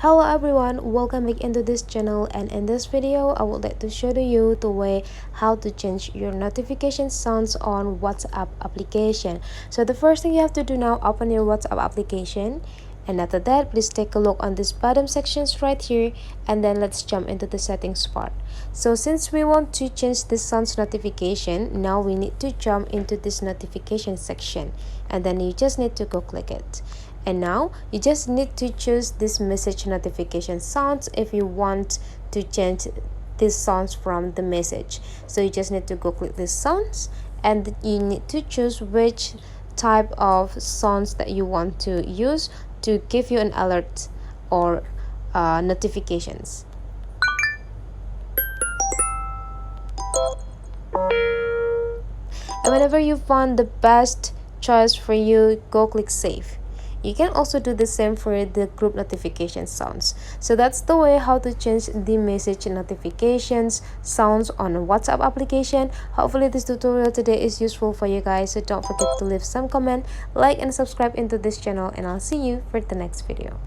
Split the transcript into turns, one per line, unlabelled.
Hello everyone, welcome back into this channel, and in this video I would like to show to you the way how to change your notification sounds on WhatsApp application. So the first thing you have to do now, open your WhatsApp application, and after that please take a look on this bottom sections right here, and then let's jump into the settings part. So since we want to change this sounds notification, now we need to jump into this notification section, and then you just need to go click it. And now you just need to choose this message notification sounds if you want to change this sounds from the message. So you just need to go click this sounds, and you need to choose which type of sounds that you want to use to give you an alert or notifications. And whenever you find the best choice for you, go click save. You can also do the same for the group notification sounds. So that's the way how to change the message notifications sounds on a WhatsApp application. Hopefully this tutorial today is useful for you guys. So don't forget to leave some comment, like and subscribe into this channel, and I'll see you for the next video.